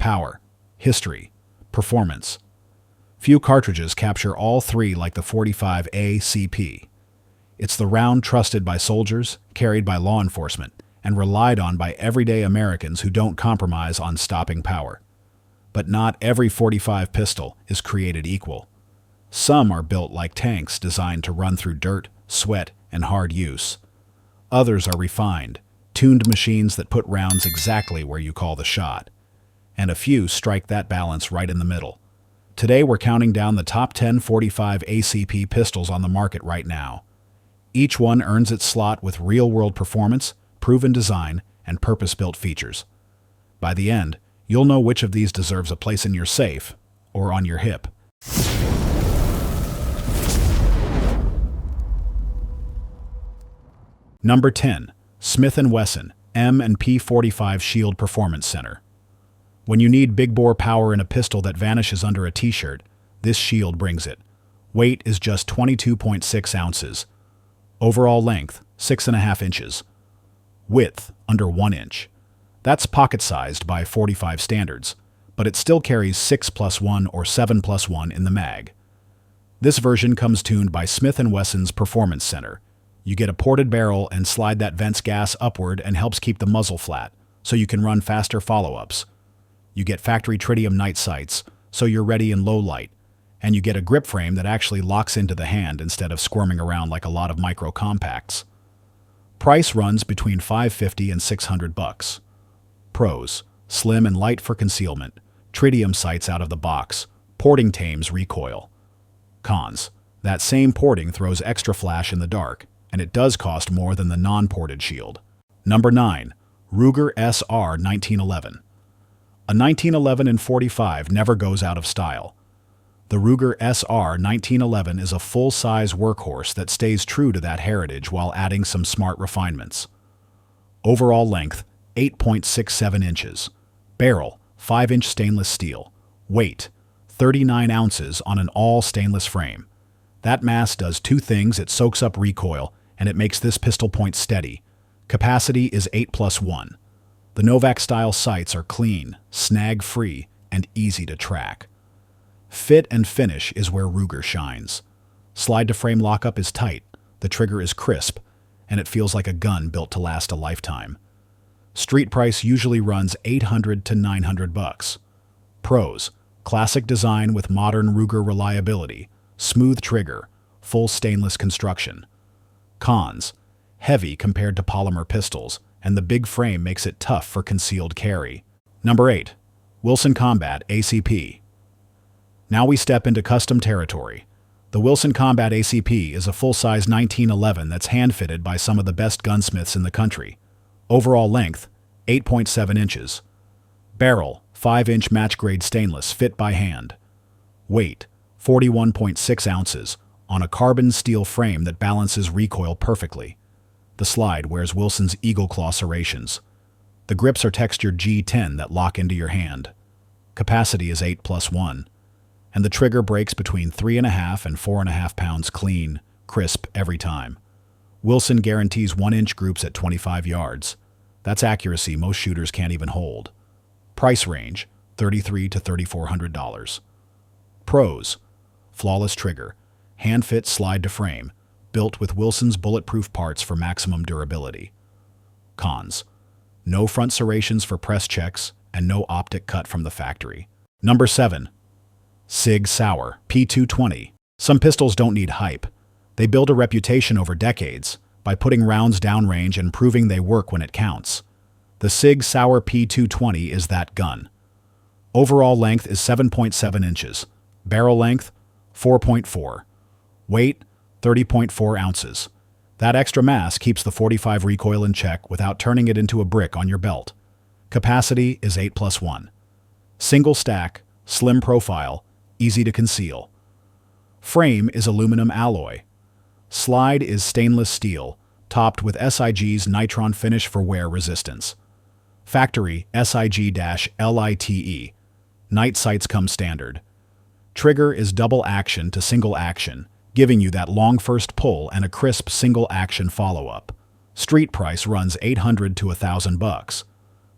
power, history, performance. Few cartridges capture all three like the 45 ACP. It's the round trusted by soldiers, carried by law enforcement, and relied on by everyday Americans who don't compromise on stopping power. But not every 45 pistol is created equal. Some are built like tanks designed to run through dirt, sweat, and hard use. Others are refined, tuned machines that put rounds exactly where you call the shot. And a few strike that balance right in the middle. Today we're counting down the top 10 45 ACP pistols on the market right now. Each one earns its slot with real-world performance, proven design, and purpose-built features. By the end, you'll know which of these deserves a place in your safe or on your hip. Number 10. Smith & Wesson M&P 45 Shield Performance Center. When you need big bore power in a pistol that vanishes under a t-shirt, this shield brings it. Weight is just 22.6 ounces. Overall length, 6.5 inches. Width, under 1 inch. That's pocket-sized by 45 standards, but it still carries 6+1 or 7+1 in the mag. This version comes tuned by Smith & Wesson's Performance Center. You get a ported barrel and slide that vents gas upward and helps keep the muzzle flat, so you can run faster follow-ups. You get factory tritium night sights, so you're ready in low light, and you get a grip frame that actually locks into the hand instead of squirming around like a lot of micro compacts. Price runs between $550 and $600. Pros: slim and light for concealment, tritium sights out of the box, porting tames recoil. Cons: that same porting throws extra flash in the dark, and it does cost more than the non-ported shield. Number 9. Ruger SR 1911. A 1911 and 45 never goes out of style. The Ruger SR 1911 is a full-size workhorse that stays true to that heritage while adding some smart refinements. Overall length, 8.67 inches. Barrel, 5-inch stainless steel. Weight, 39 ounces on an all-stainless frame. That mass does two things: it soaks up recoil, and it makes this pistol point steady. Capacity is 8+1. The Novak-style sights are clean, snag-free, and easy to track. Fit and finish is where Ruger shines. Slide-to-frame lockup is tight, the trigger is crisp, and it feels like a gun built to last a lifetime. Street price usually runs $800 to $900. Pros: classic design with modern Ruger reliability, smooth trigger, full stainless construction. Cons: heavy compared to polymer pistols, and the big frame makes it tough for concealed carry. Number 8. Wilson Combat ACP. Now we step into custom territory. The Wilson Combat ACP is a full-size 1911 that's hand-fitted by some of the best gunsmiths in the country. Overall length, 8.7 inches. Barrel, 5-inch match-grade stainless fit by hand. Weight, 41.6 ounces, on a carbon steel frame that balances recoil perfectly. The slide wears Wilson's Eagle Claw serrations. The grips are textured G10 that lock into your hand. Capacity is 8+1. And the trigger breaks between 3.5 and 4.5 pounds clean, crisp every time. Wilson guarantees 1-inch groups at 25 yards. That's accuracy most shooters can't even hold. Price range, $3,300 to $3,400. Pros: flawless trigger, hand-fit slide-to-frame, built with Wilson's bulletproof parts for maximum durability. Cons: no front serrations for press checks and no optic cut from the factory. Number 7. Sig Sauer P220. Some pistols don't need hype. They build a reputation over decades by putting rounds downrange and proving they work when it counts. The Sig Sauer P220 is that gun. Overall length is 7.7 inches. Barrel length, 4.4. Weight, 30.4 ounces. That extra mass keeps the 45 recoil in check without turning it into a brick on your belt. Capacity is 8+1. Single stack, slim profile, easy to conceal. Frame is aluminum alloy. Slide is stainless steel, topped with SIG's nitron finish for wear resistance. Factory SIG-LITE. Night sights come standard. Trigger is double action to single action, giving you that long first pull and a crisp single action follow-up. Street price runs $800 to $1,000.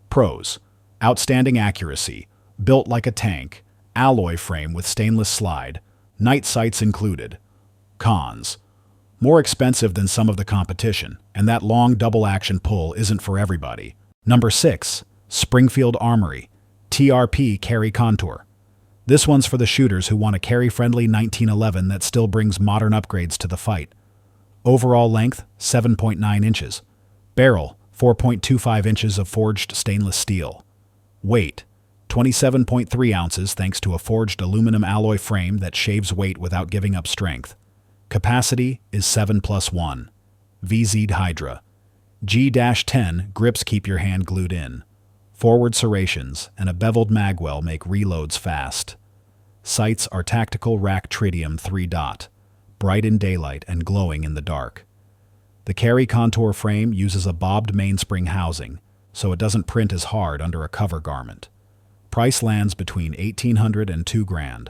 Pros: outstanding accuracy, Built like a tank, alloy frame with stainless slide, night sights included. Cons: more expensive than some of the competition, and that long double-action pull isn't for everybody. Number 6. Springfield Armory TRP Carry Contour. This one's for the shooters who want a carry-friendly 1911 that still brings modern upgrades to the fight. Overall length, 7.9 inches. Barrel, 4.25 inches of forged stainless steel. Weight, 27.3 ounces thanks to a forged aluminum alloy frame that shaves weight without giving up strength. Capacity is 7+1. VZ Hydra. G-10 grips keep your hand glued in. Forward serrations and a beveled magwell make reloads fast. Sights are tactical rack tritium 3-dot, bright in daylight and glowing in the dark. The carry contour frame uses a bobbed mainspring housing, so it doesn't print as hard under a cover garment. Price lands between $1,800 and $2,000.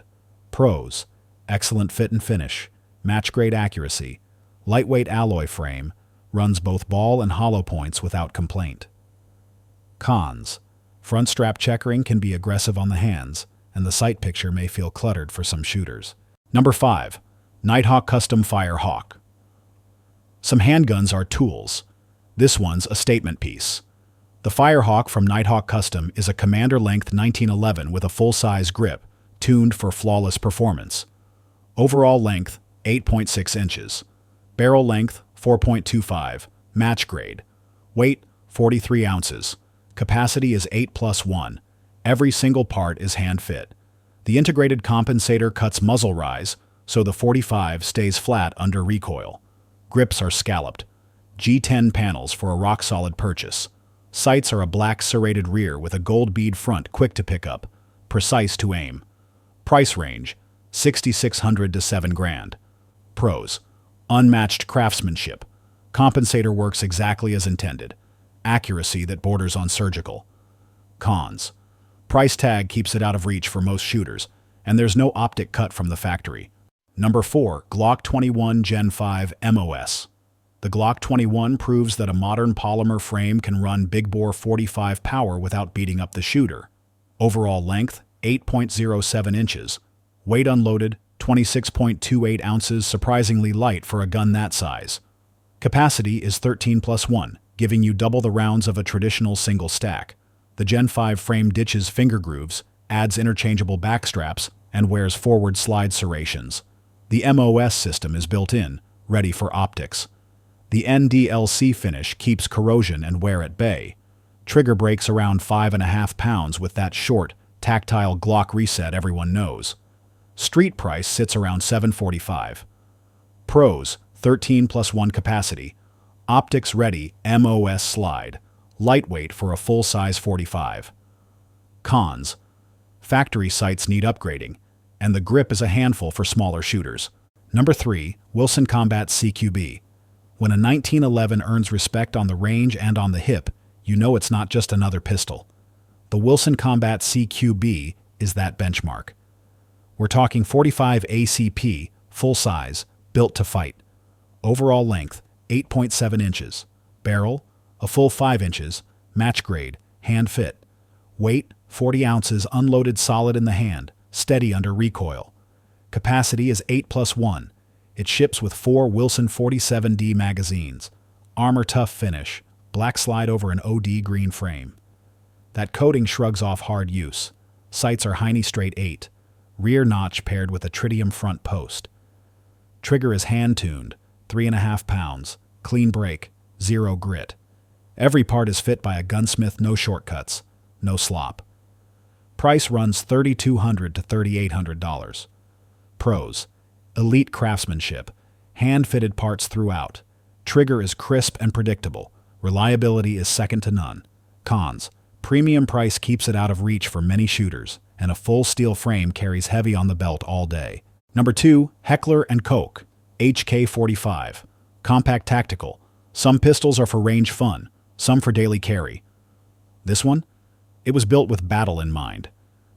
Pros: excellent fit and finish, match-grade accuracy, lightweight alloy frame, runs both ball and hollow points without complaint. Cons: front strap checkering can be aggressive on the hands, and the sight picture may feel cluttered for some shooters. Number 5. Nighthawk Custom Fire Hawk. Some handguns are tools. This one's a statement piece. The Firehawk from Nighthawk Custom is a commander-length 1911 with a full-size grip, tuned for flawless performance. Overall length, 8.6 inches. Barrel length, 4.25, match grade. Weight, 43 ounces. Capacity is 8+1. Every single part is hand-fit. The integrated compensator cuts muzzle rise, so the 45 stays flat under recoil. Grips are scalloped. G10 panels for a rock-solid purchase. Sights are a black serrated rear with a gold bead front quick to pick up, precise to aim. Price range, $6,600 to $7,000. Pros: unmatched craftsmanship. Compensator works exactly as intended. Accuracy that borders on surgical. Cons: price tag keeps it out of reach for most shooters, and there's no optic cut from the factory. Number 4. Glock 21 Gen 5 MOS. The Glock 21 proves that a modern polymer frame can run big bore 45 power without beating up the shooter. Overall length, 8.07 inches. Weight unloaded, 26.28 ounces, surprisingly light for a gun that size. Capacity is 13+1, giving you double the rounds of a traditional single stack. The Gen 5 frame ditches finger grooves, adds interchangeable backstraps, and wears forward slide serrations. The MOS system is built in, ready for optics. The NDLC finish keeps corrosion and wear at bay. Trigger breaks around 5.5 pounds with that short, tactile Glock reset everyone knows. Street price sits around $745. Pros: 13+1 capacity. Optics ready MOS slide. Lightweight for a full-size 45. Cons: factory sights need upgrading, and the grip is a handful for smaller shooters. Number 3. Wesson Combat CQB. When a 1911 earns respect on the range and on the hip, you know it's not just another pistol. The Wesson Combat CQB is that benchmark. We're talking 45 ACP, full size, built to fight. Overall length, 8.7 inches. Barrel, a full 5 inches, match grade, hand fit. Weight, 40 ounces unloaded solid in the hand, steady under recoil. Capacity is 8+1. It ships with 4 Wilson 47D magazines. Armor tough finish, black slide over an OD green frame. That coating shrugs off hard use. Sights are Heine straight 8. Rear notch paired with a tritium front post. Trigger is hand-tuned, 3.5 pounds, clean break, 0 grit. Every part is fit by a gunsmith, no shortcuts, no slop. Price runs $3,200 to $3,800. Pros: elite craftsmanship, hand-fitted parts throughout. Trigger is crisp and predictable. Reliability is second to none. Cons: premium price keeps it out of reach for many shooters, and a full steel frame carries heavy on the belt all day. Number 2. Heckler and Koch HK-45 Compact Tactical. Some pistols are for range fun, some for daily carry. This one? It was built with battle in mind.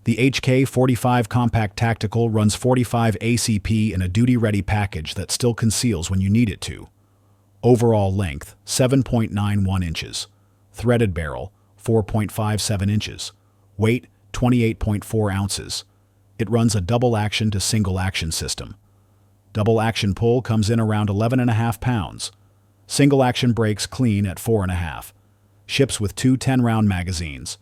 The HK-45 Compact Tactical runs 45 ACP in a duty-ready package that still conceals when you need it to. Overall length, 7.91 inches. Threaded barrel, 4.57 inches. Weight, 28.4 ounces. It runs a double action to single action system. Double action pull comes in around 11.5 pounds. Single action breaks clean at 4.5. Ships with two 10-round magazines.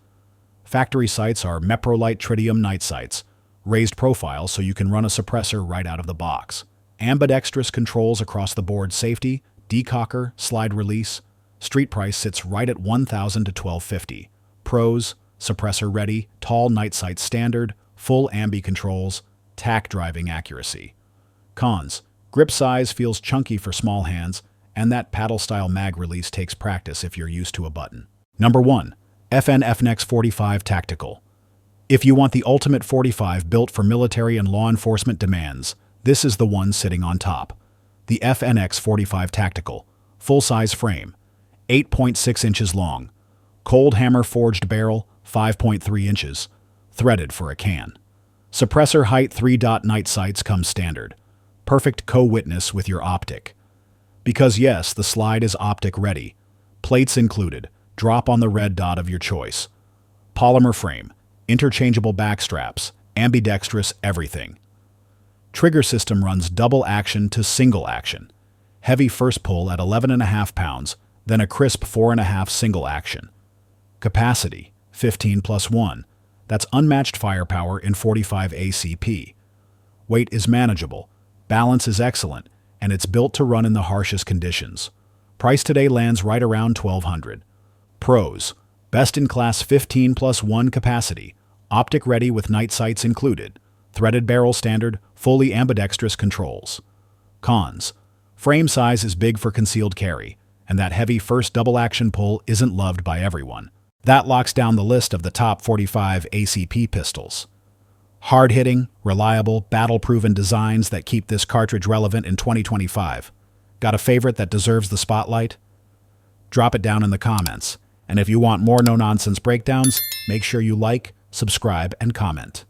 Factory sights are Meprolite tritium night sights, raised profile so you can run a suppressor right out of the box. Ambidextrous controls across the board safety, decocker, slide release. Street price sits right at $1,000 to $1,250. Pros, suppressor ready, tall night sight standard, full ambi controls, tack driving accuracy. Cons, grip size feels chunky for small hands, and that paddle-style mag release takes practice if you're used to a button. Number 1. FNX-45 Tactical. If you want the ultimate 45 built for military and law enforcement demands, this is the one sitting on top. The FNX-45 Tactical. Full-size frame. 8.6 inches long. Cold hammer forged barrel, 5.3 inches. Threaded for a can. Suppressor height 3-dot night sights come standard. Perfect co-witness with your optic. Because yes, the slide is optic ready. Plates included. Drop on the red dot of your choice. Polymer frame. Interchangeable back straps. Ambidextrous everything. Trigger system runs double action to single action. Heavy first pull at 11.5 pounds, then a crisp 4.5 single action. Capacity, 15+1. That's unmatched firepower in 45 ACP. Weight is manageable. Balance is excellent, and it's built to run in the harshest conditions. Price today lands right around $1,200. Pros, best-in-class 15+1 capacity, optic ready with night sights included, threaded barrel standard, fully ambidextrous controls. Cons, frame size is big for concealed carry, and that heavy first double action pull isn't loved by everyone. That locks down the list of the top 45 ACP pistols. Hard-hitting, reliable, battle-proven designs that keep this cartridge relevant in 2025. Got a favorite that deserves the spotlight? Drop it down in the comments. And if you want more no-nonsense breakdowns, make sure you like, subscribe, and comment.